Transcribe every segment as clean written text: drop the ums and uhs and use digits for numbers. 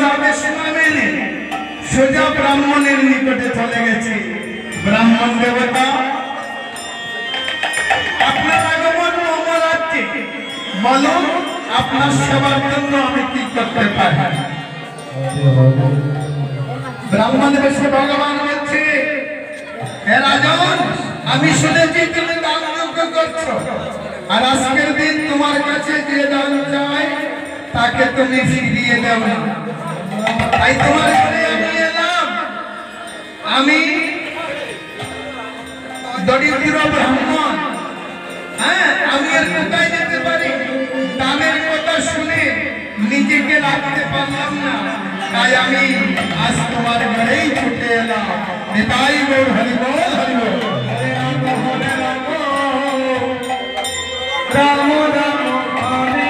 আমার আদেশ না মেনে সোজা ব্রাহ্মণের নিকটে চলে গেছে। ব্রাহ্মণ দেবতা, আপনার আগমন মহারাজকে বলুন, আপনার সেবার জন্য আমি কি করতে পারি? ব্রাহ্মণ বেশে ভগবান বলছে, হে রাজন, আমি শুনেছি তুমি দান যজ্ঞ করছো, আর আজকের দিন তোমার কাছে যে দান চাই তাকে তুমি ফিরিয়ে দাও না। তাই তোমার ঘরে আমি এলাম। আমি দরিদ্র ব্রাহ্মণ, হ্যাঁ, আমি আর কোথায় যেতে পারি? দানের কথা শুনে নিজেকে রাখতে পারলাম না, তাই আমি আজ তোমার ঘরেই ছুটে এলাম। নিতাই গৌর হরি বল, হরি বল। রাম রাম হরে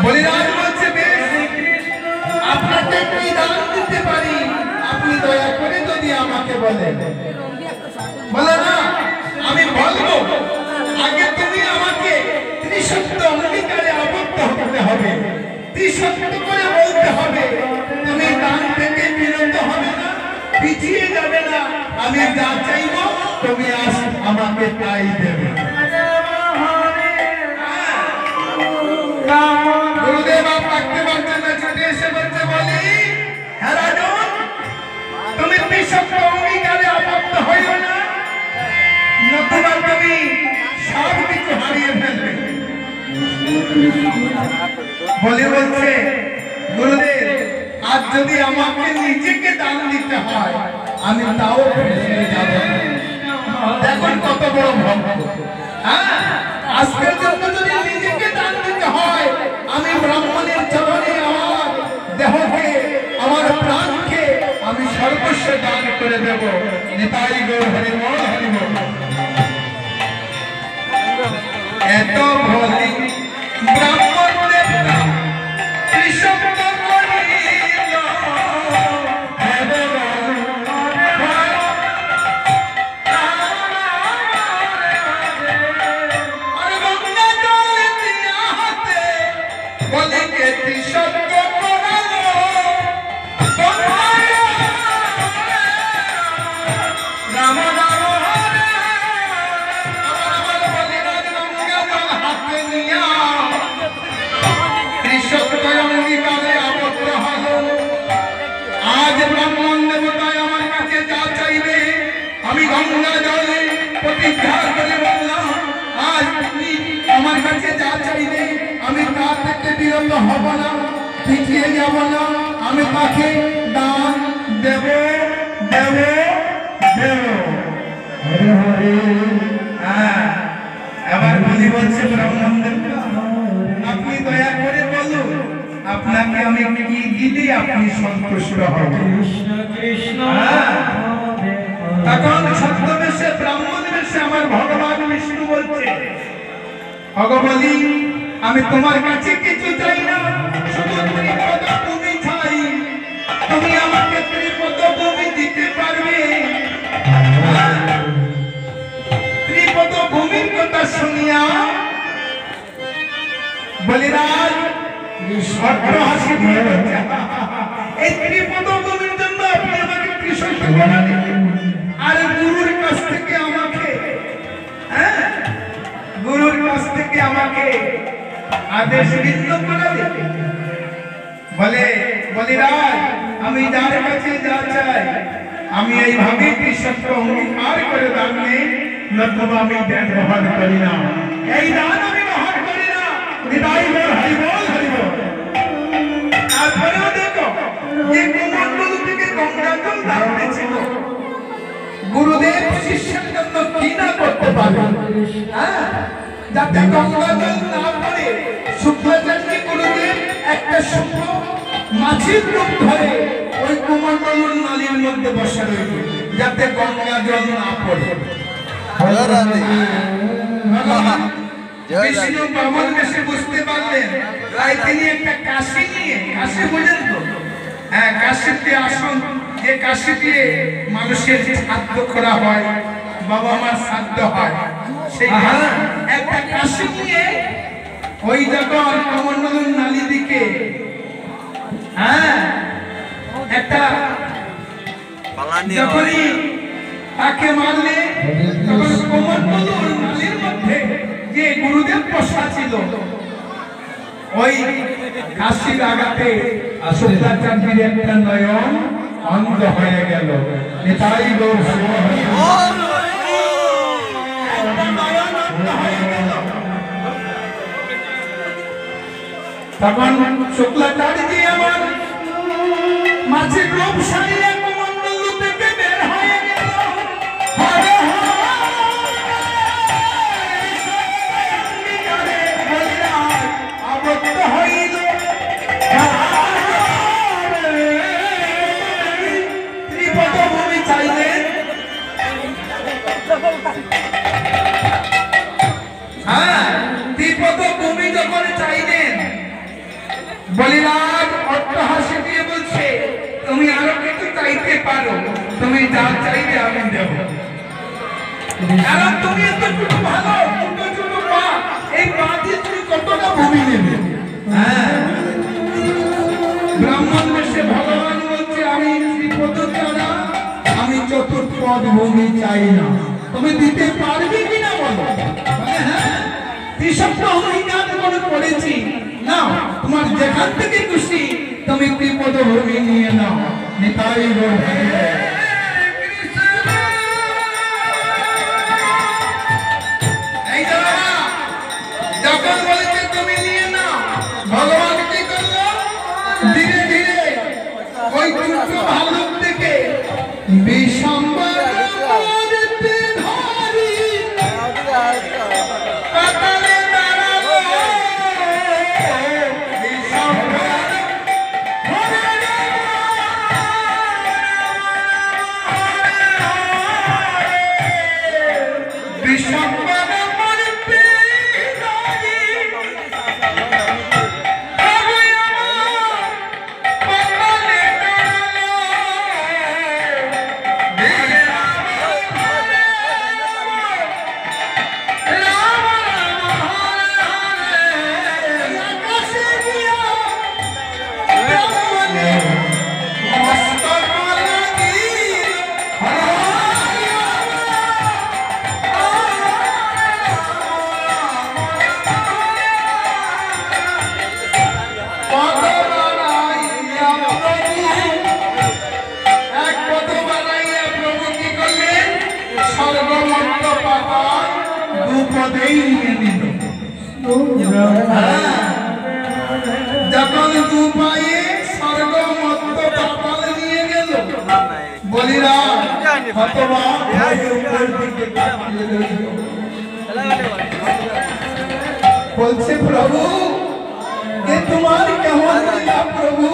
বলিরাজ বলছে, বেশ, আপনাকে কি দান দিতে পারি আপনি দয়া করে যদি আমাকে বলেন। বলে না, আমি বলবো, আগে তুমি আমাকে ত্রিসত্য অঙ্গীকারে আবদ্ধ হতে হবে, ত্রিসত্য করে বলতে হবে, তুমি দান থেকে বিরত হবে না, পিছিয়ে যাবে না। আমি যা চাইব তুমি আজ আমাকে তাই দেবে। গুরুদেব আর থাকতে পারছেন না, ছুটে এসে বলছে, বলি, হ্যাঁ রাজন, তুমি ত্রিসত্য অঙ্গীকারে আবদ্ধ হইও না, নতুবা তুমি সব কিছু হারিয়ে ফেলবে। বলে বলছে, গুরুদেব, আজ যদি আমাকে নিজেকে দান দিতে হয় আমি তাও ফেসে যাব। দেখুন কত বড় ভক্ত। হ্যাঁ, আজকের জন্য যদি নিজেকে দান দিতে হয় আমি ব্রাহ্মণের চরণে আমার দেহকে, আমার প্রাণকে আমি সর্বস্ব দান করে দেব। নিতাই গৌর হরি বল, হরি বল। এত ভলি ব্রাহ্মণ দেবতা ত্রিসত্য করিল, আর গঙ্গা জল দিয়া হাতে বলে কে ত্রিসত্য করালো। রাম রাম হরে ত্রিসত্য অঙ্গীকারে আবদ্ধ হলো। আজ ব্রাহ্মণ দেবতায় আমার কাছে যা চাইবে আমি গঙ্গা জলে প্রতিজ্ঞা করে বললাম, আজ তুমি আমার কাছে যা চাইবে আমি তা থেকে বিরত হব না, পিছিয়ে যাব না, আমি তাকে দান দেব দেব দেব। হরে হরে। হ্যাঁ, এবার বলি বলছে, ব্রাহ্মণ দেবতা, আপনি দয়া করে বলুন আপনাকে আমি কি দিলে আপনি সন্তুষ্ট হবেন। তখন ছদ্মবেশে ব্রাহ্মণ বেশে আমার ভগবান বিষ্ণু বলছে, ভগবতী, আমি তোমার কাছে কিছু চাই না, শুধু ত্রিপদ ভূমি চাই। তুমি আমাকে ত্রিপদ ভূমি দিতে পারবে? ত্রিপদ ভূমির কথা শুনিয়া বলিরাজ শর্ত হাসি দিয়ে বলছে, এই ত্রিপদ ভূমির জন্য আপনি আমাকে ত্রিসত্য করালেন, আর গুরুর কাছ থেকে আমাকে, হ্যাঁ, গুরুর কাছ থেকে আমাকে আদেশ ভিন্ন করালেন। বলে, বলিরাজ, আমি যার কাছে যা চাই আমি এইভাবে ত্রিসত্য অঙ্গীকার করে দান নেই, নতুবা আমি জ্ঞান বহন করি না, এই দান আমি বহন করি না। নিতাই গৌর হরি বল, হরি বল। তারপরেও দেখো, যে কুমণ্ডল থেকে গঙ্গা জল দান দিয়েছিল, গুরুদেব শিষ্যের জন্য কি না করতে পারে, হ্যাঁ, যাতে গঙ্গা জল না পড়ে শুক্রাচার্য গুরুদেব একটা শুক্র মাছির রূপ ধরে ওই কুমণ্ডলের নালীর মধ্যে বসে রইল, যাতে গঙ্গা জল না পড়ে। বিষ্ণু ব্রাহ্মণ বেশে বুঝতে পারলেন, তাই তিনি একটা কাশি নিয়ে, কাশি বোঝেন তো, হ্যাঁ, কাশিতে আসন, যে কাশি দিয়ে মানুষের শ্রাদ্ধ করা হয়, বাবা মার শ্রাদ্ধ হয়, সেই একটা কাশি নিয়ে ওই যখন কমণ্ডলুর নালী দিকে হ্যাঁ একটা যখনই তাকে মারলে তখন কমণ্ডলুর নালীর মধ্যে যে গুরুদেব বসা ছিল ওই কাশির আঘাতে শুক্রাচার্যের একটা নয়ন অন্ধ হয়ে গেল। এটাই তখন শুক্রাচার্য আমার মাঝে রূপ সারিয়ে কমণ্ডল থেকে বের হয়ে গেল। আবদ্ধ হইল ত্রিপদভূমি চাইলেন। হ্যাঁ ত্রিপদভূমি যখন চাইলেন বলিরাজ অট্টহাসি দিয়ে বলছে তুমি আরো কিছু চাইতে পারো, তুমি যা চাইবে আমি দেব। কারণ তুমি এত ছোট ভালো ছোট ছোট পা, এই পা দিয়ে তুমি কতটা ভূমি নেবে। হ্যাঁ ব্রাহ্মণ বেশে ভগবান বলছে আমি ত্রিপদ ছাড়া আমি চতুর্পদ ভূমি চাই না, তুমি দিতে পারবে কিনা বলো। হ্যাঁ ত্রিসপ্তাহ অভিজ্ঞান করে পড়েছি, নাও তোমার যেখান থেকে খুশি তুমি ত্রিপদ ভূমি নিয়ে নাও। নিতাই গৌর যখন বলেছে তুমি নিয়ে নাও, ভগবান কি করলো ধীরে ধীরে ওই ছোট ভালুক থেকে বিষম্বর যখন দু পায়ে স্বর্গ মত্ত পাতাল নিয়ে গেল বলিরা বলছে প্রভু এ তোমার কেমন লীলা প্রভু।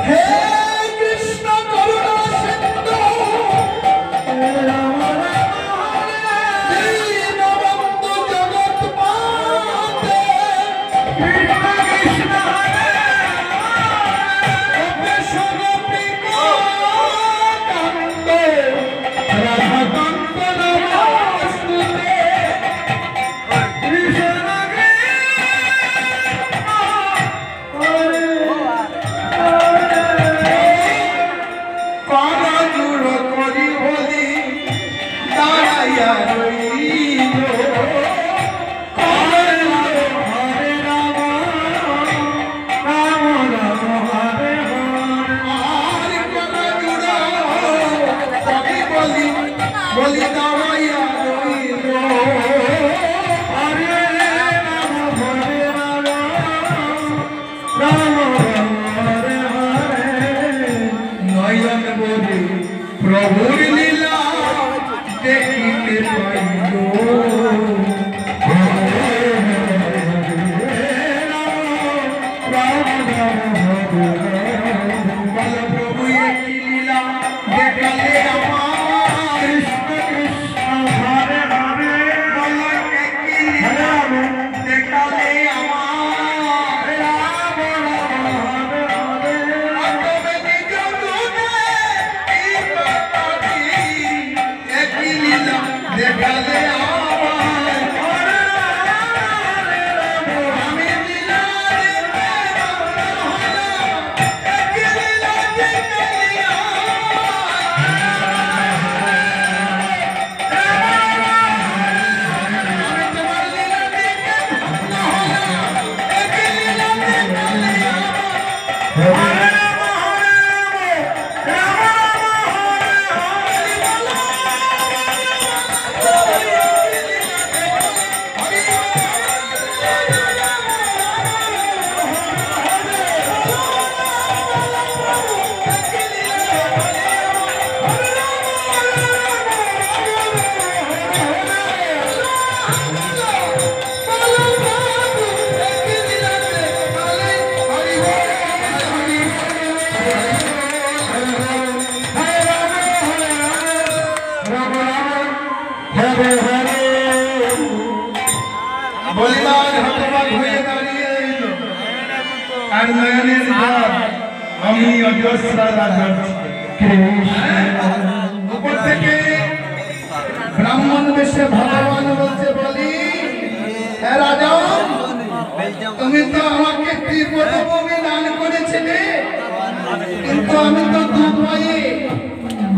হে কৃষ্ণ করুণা সিন্ধু বলিবার হতবাক হয়ে দাঁড়িয়ে রইল। আর নয়নের জল আমি অজস্রা উপর থেকে ব্রাহ্মণ বেশে ভগবান বলছে, বলি হ্যাঁ রাজা, তুমি তো আমাকে ত্রিপদভূমি দান করেছিলে, কিন্তু আমি তো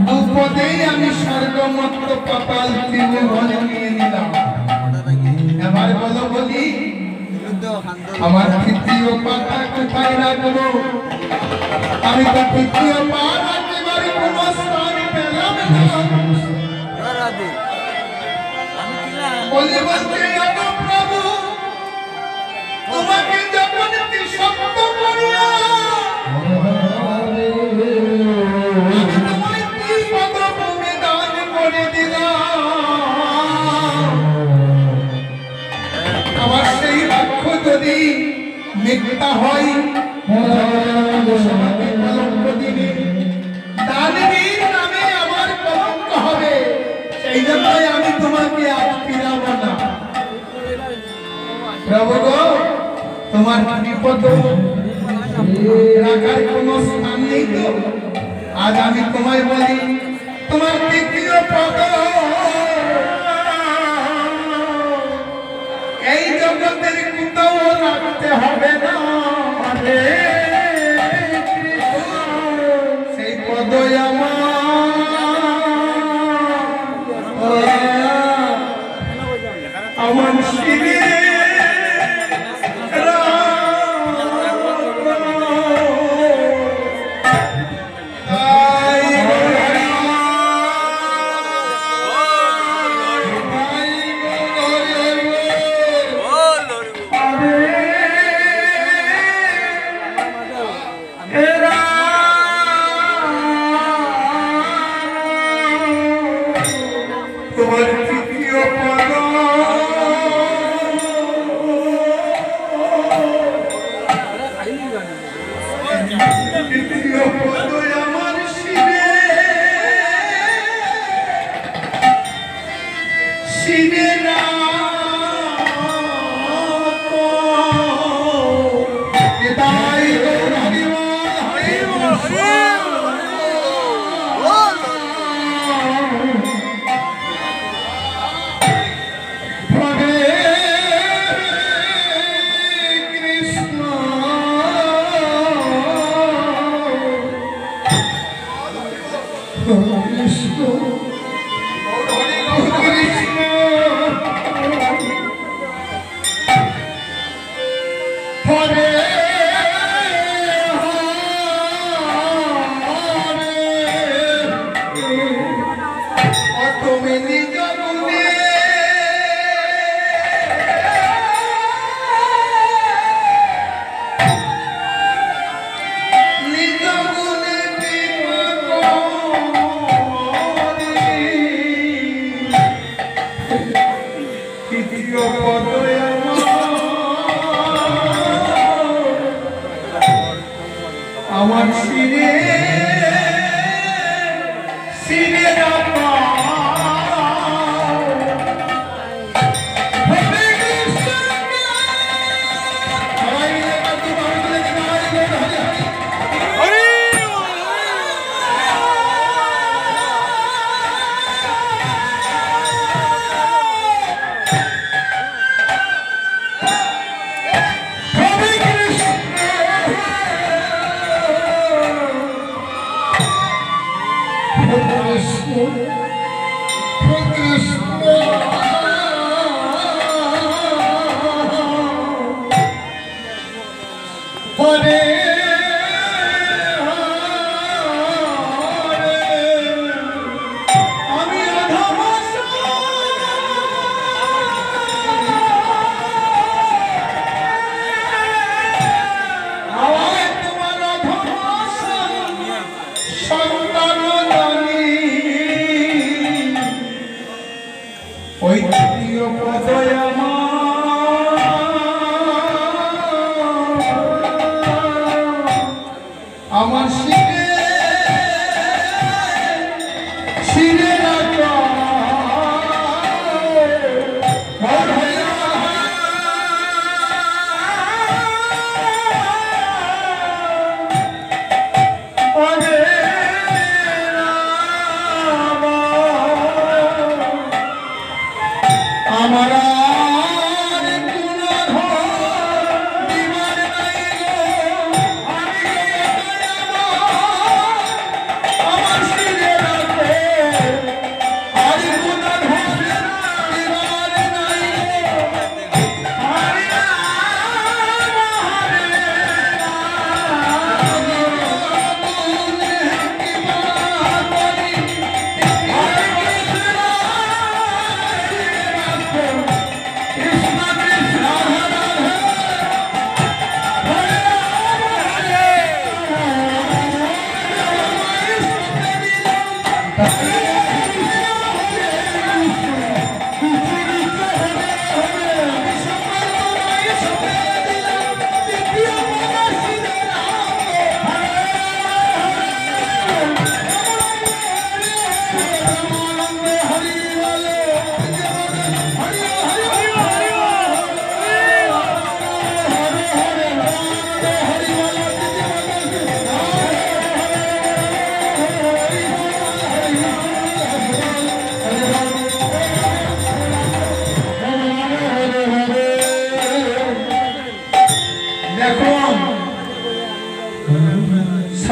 দুপদেই আমি স্বর্গমত্ত পাতাল ত্রিভুবন নিয়ে নিলাম। এবার বলো বলি, আমার তৃতীয় পাতা কোথায় রাখবো? আমি তো তৃতীয় পা রাখবার কোনো স্থান পেলাম না। বলি বলতে প্রভু, তোমাকে যখন সত্য করিয়া তোমায় ত্রিপদভূমি দান করে দিলাম, আমার সেই লক্ষ্য যদি মিথ্যা হয়, সমাজে কলঙ্ক দিবে, দানবীর নামে আমার কলঙ্ক হবে। সেই জন্যই আমি তোমাকে আজ ফিরাব না। প্রভু গো, তোমার বিপদ রাখার কোন স্থান নেই তো? আজ আমি তোমায় বলি, তোমার তৃতীয় পদ এই জগতের কোথাও রাখতে হবে না। সেই পদ আমার শিরে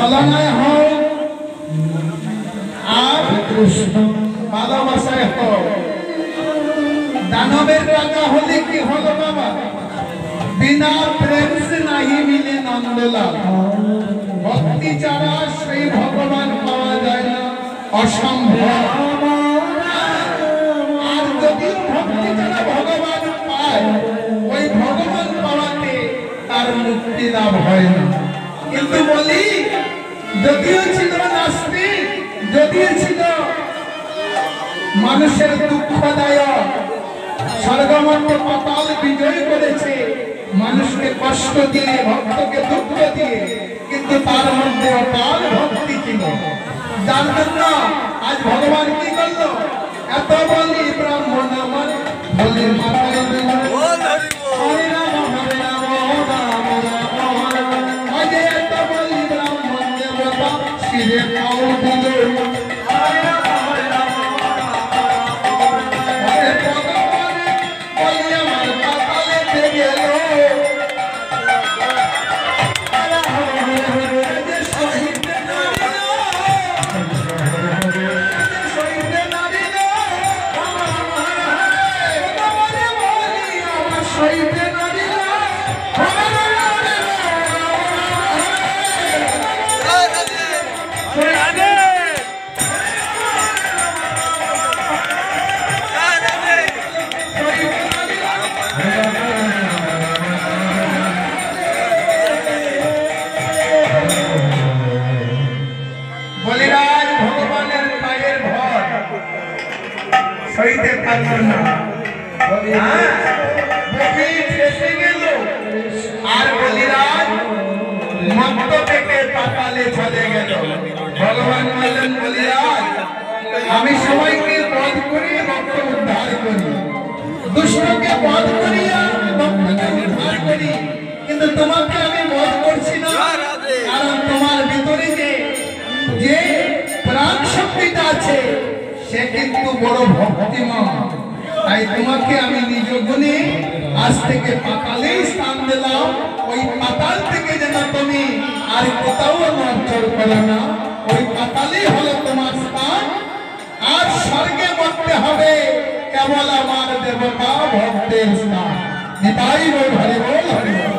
ছলনায় হোক আর ভালোবাসায় হোক। দানবের রাজা হলে কি হলো বাবা? বিনা প্রেম সে নাহি মিলে নন্দলাল। ভক্তি ছাড়া সেই ভগবান পাওয়া যায় না, অসম্ভব। আর যদিও ভক্তি ছাড়া ভগবান পায়, ওই ভগবান পাওয়াতে তার মুক্তি লাভ হয় না। কিন্তু বলি, যদিও ছিল নাস্তিক, যদিও ছিল মানুষের দুঃখদায়ক, স্বর্গমর্ত পাতাল বিজয় করেছে মানুষকে কষ্ট দিয়ে, ভক্তকে দুঃখ দিয়ে, কিন্তু তার মধ্যে অপার ভক্তি ছিল। যার জন্য আজ ভগবান কি করলো? এত বলি ব্রাহ্মণ আমার বলি মাতায় দিল, হরে রাম হরে রাম রাম রাম রাম। আজ এত বলি ব্রাহ্মণ দেবতা শিরে পাও দিল, হরে রাম হরে রাম হরে ভগবানে বলি আমার পাতালেতে গেল। বলিরাজ ভগবানের পায়ের ভর সইতে পারল না, বমি ফেসে গেল। আর বলিরাজ মত্ত থেকে পাতালে চলে গেল। ভগবান বললেন, বলিরাজ আমি সবাইকে বধ করি, ভক্ত উদ্ধার করি, দুষ্টকে বধ করিয়া ভক্তকে উদ্ধার করি, কিন্তু তোমাকে আমি বধ করছি না। কারণ তোমার ভিতরে যে প্রাণ শক্তিটা আছে সে কিন্তু বড় ভক্তিমান। তাই তোমাকে আমি নিজ গুণে আজ থেকে পাতালেই স্থান দিলাম। ওই পাতাল থেকে যেন তুমি আর কোথাও নড়চড় করো না, ওই পাতালই হলো তোমার স্থান। আর স্বর্গে মরতে হবে কেবল আমার দেবতা ভক্তের স্থান। নিতাই বল হরি বল হরি বল।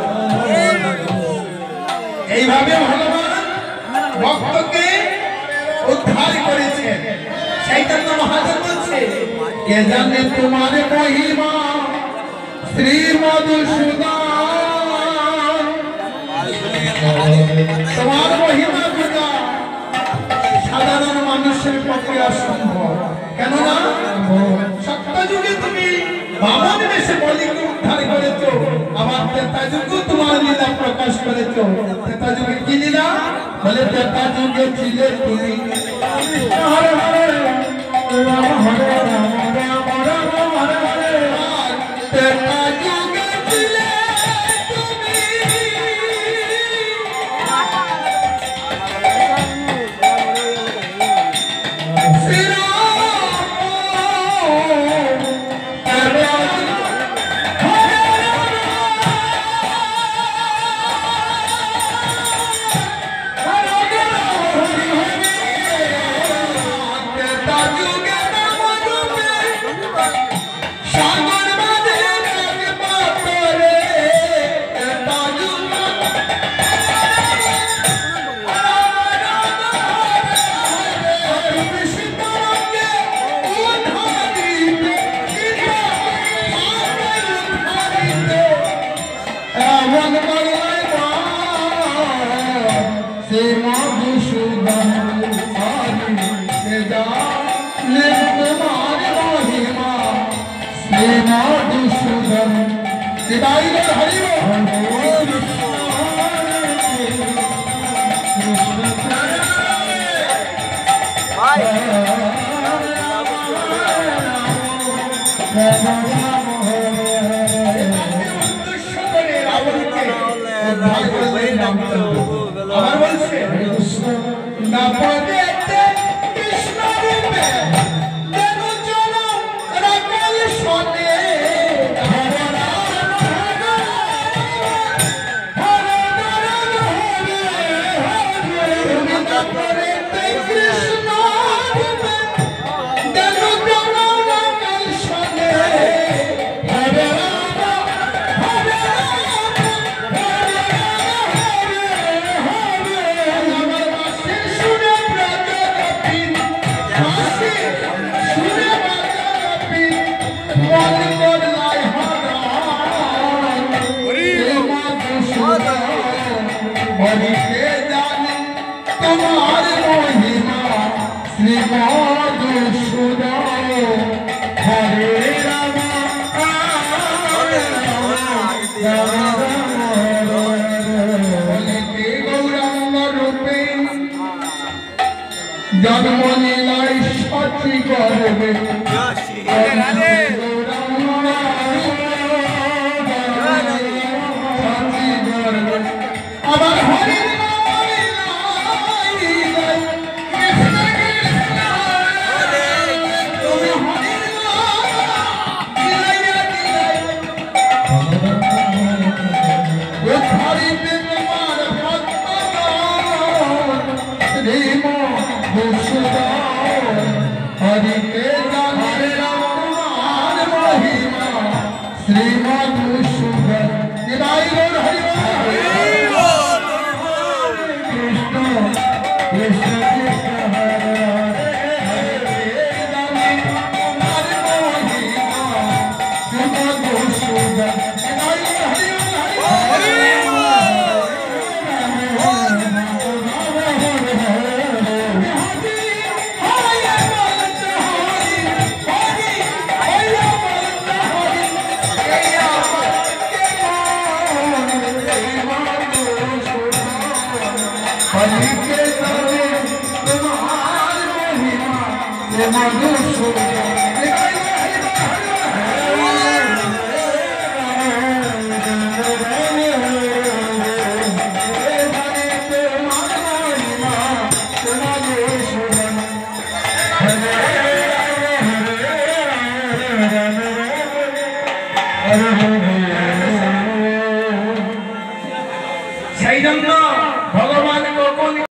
এইভাবে ভগবান ভক্তকে উদ্ধার করেছেন। সেই জন্য মহাজন বলছে, কে জানে তোমার মহিমা শ্রী মধুসূদন। তোমার মহিমা পূজা সাধারণ মানুষের পক্ষে অসম্ভব। কেননা সত্য যুগে তুমি বামন বেশে বলিকে উদ্ধার করেছো, আবার ত্রেতা যুগে তোমার লীলা প্রকাশ করেছো। ত্রেতা যুগে কি লীলা? বলে ত্রেতা যুগে ছিলে তুমি হরে হরে রাম হরে রাম রাম রাম হরে হরে। ত্রেতা যুগে ছিলে তুমি আমার বলছে না পদে কৃষ্ণ রূপে যেন জন রাখাল শোনে। হরে गौरांग रूपे जन्म लीलाई साची करबे আবার হরি हरि के जाने राम महिमा श्रीमद सुंदर निदाई गौर हरि कृष्ण कृष्ण कृष्ण हरे हरे जाने महिमा श्रीमद सुंदर निदाई गौर हरि हरि के जाने तुम्हार महिमा সেই জন্য